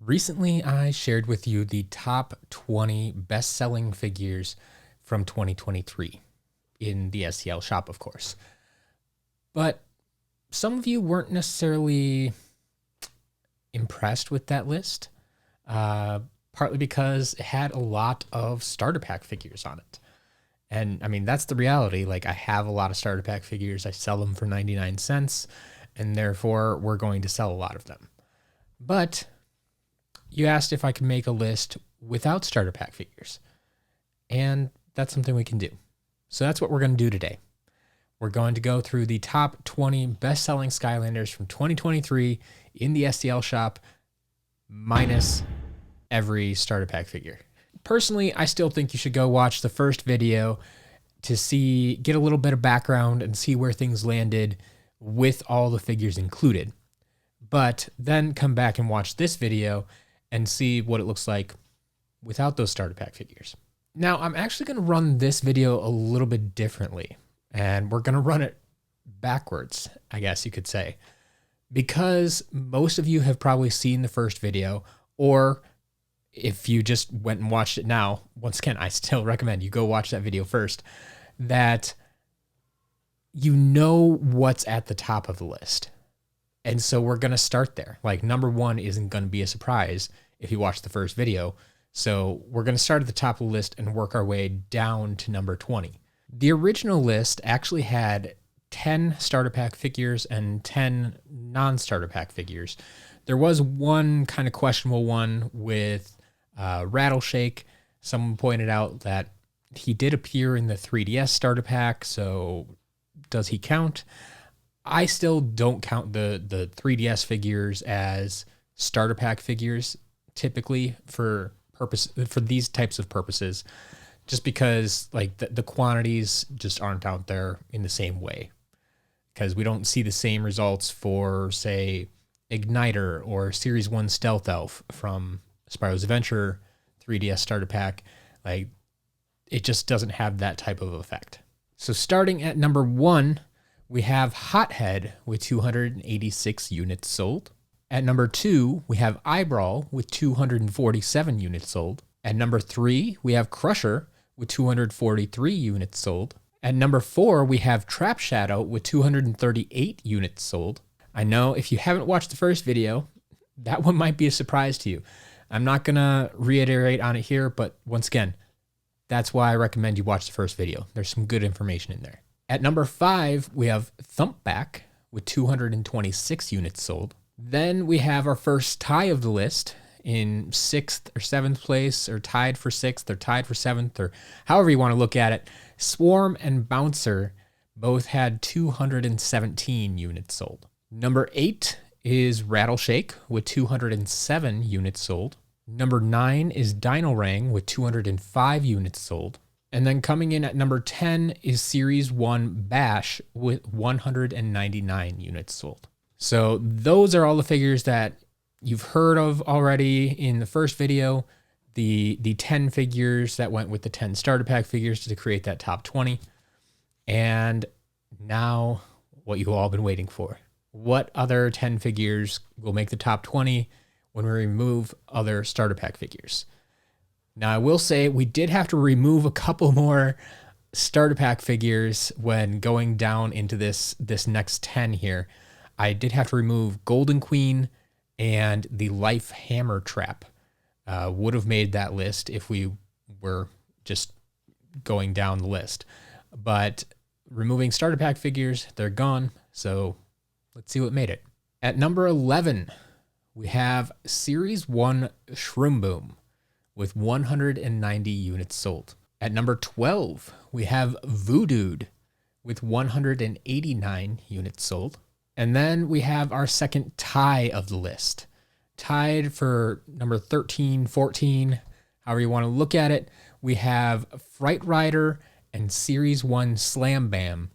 Recently, I shared with you the top 20 best-selling figures from 2023 in the STL shop, of course. But some of you weren't necessarily impressed with that list, partly because it had a lot of starter pack figures on it. And I mean, that's the reality. Like, I have a lot of starter pack figures. I sell them for 99 cents, and therefore we're going to sell a lot of them. But you asked if I could make a list without starter pack figures, and that's something we can do. So that's what we're going to do today. We're going to go through the top 20 best-selling Skylanders from 2023 in the STL shop, minus every starter pack figure. Personally, I still think you should go watch the first video to get a little bit of background and see where things landed with all the figures included. But then come back and watch this video and see what it looks like without those starter pack figures. Now, I'm actually going to run this video a little bit differently, and we're going to run it backwards, I guess you could say, because most of you have probably seen the first video, or if you just went and watched it now, once again, I still recommend you go watch that video first, that you know what's at the top of the list. And so we're going to start there. Like, number one isn't going to be a surprise if you watch the first video. So we're going to start at the top of the list and work our way down to number 20. The original list actually had 10 starter pack figures and 10 non-starter pack figures. There was one kind of questionable one with Rattleshake. Someone pointed out that he did appear in the 3DS starter pack, so does he count? I still don't count the 3DS figures as starter pack figures typically for these types of purposes, just because like the quantities just aren't out there in the same way, because we don't see the same results for, say, Igniter or Series 1 Stealth Elf from Spyro's Adventure 3DS starter pack. Like, it just doesn't have that type of effect. So starting at number 1, we have Hothead with 286 units sold. At number 2, we have Eyebrow with 247 units sold. At number 3, we have Crusher with 243 units sold. At number 4, we have Trap Shadow with 238 units sold. I know if you haven't watched the first video, that one might be a surprise to you. I'm not going to reiterate on it here, but once again, that's why I recommend you watch the first video. There's some good information in there. At number 5, we have Thumpback with 226 units sold. Then we have our first tie of the list in 6th or 7th place, or tied for 6th, or tied for 7th, or however you want to look at it. Swarm and Bouncer both had 217 units sold. Number 8 is Rattleshake with 207 units sold. Number 9 is Dino-Rang with 205 units sold. And then coming in at number 10 is Series 1 Bash with 199 units sold. So those are all the figures that you've heard of already in the first video. The 10 figures that went with the 10 starter pack figures to create that top 20. And now what you've all been waiting for. What other 10 figures will make the top 20 when we remove other starter pack figures? Now, I will say we did have to remove a couple more starter pack figures when going down into this next 10 here. I did have to remove Golden Queen and the Life Hammer Trap. Would have made that list if we were just going down the list. But removing starter pack figures, they're gone. So let's see what made it. At number 11, we have Series 1 Shroom Boom with 190 units sold. At number 12, we have Voodooed with 189 units sold. And then we have our second tie of the list. Tied for number 13, 14, however you want to look at it, we have Fright Rider and Series 1 Slam Bam,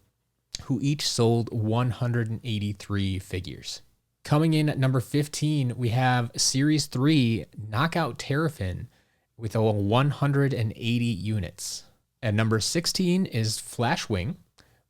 who each sold 183 figures. Coming in at number 15, we have Series 3 Knockout Terrafin with 180 units. At number 16 is Flashwing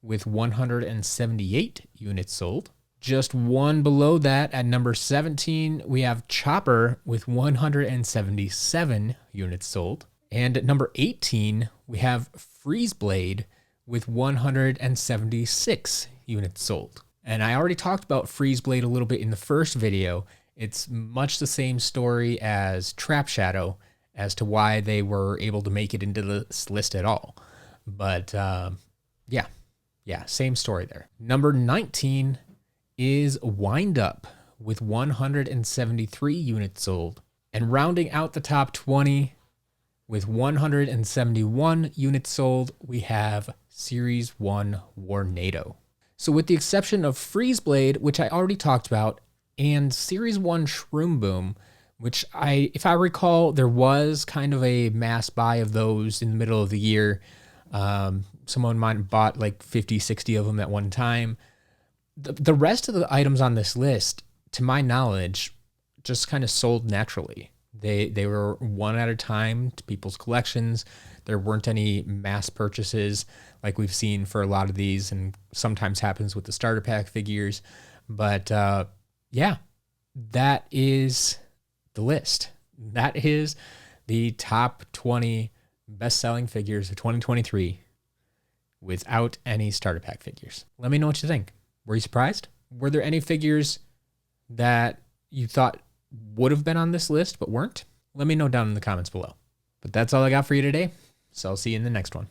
with 178 units sold. Just one below that, at number 17, we have Chopper with 177 units sold. And at number 18, we have Freeze Blade with 176 units sold. And I already talked about Freeze Blade a little bit in the first video. It's much the same story as Trap Shadow as to why they were able to make it into this list at all. But yeah, same story there. Number 19 is Wind Up with 173 units sold. And rounding out the top 20 with 171 units sold, we have Series 1 Warnado. So with the exception of Freeze Blade, which I already talked about, and Series 1 Shroom Boom, which if I recall, there was kind of a mass buy of those in the middle of the year. Someone might have bought like 50, 60 of them at one time. The rest of the items on this list, to my knowledge, just kind of sold naturally. They were one at a time to people's collections. There weren't any mass purchases like we've seen for a lot of these, and sometimes happens with the starter pack figures. But yeah, that is the list. That is the top 20 best-selling figures of 2023 without any starter pack figures. Let me know what you think. Were you surprised? Were there any figures that you thought would have been on this list but weren't? Let me know down in the comments below. But that's all I got for you today, so I'll see you in the next one.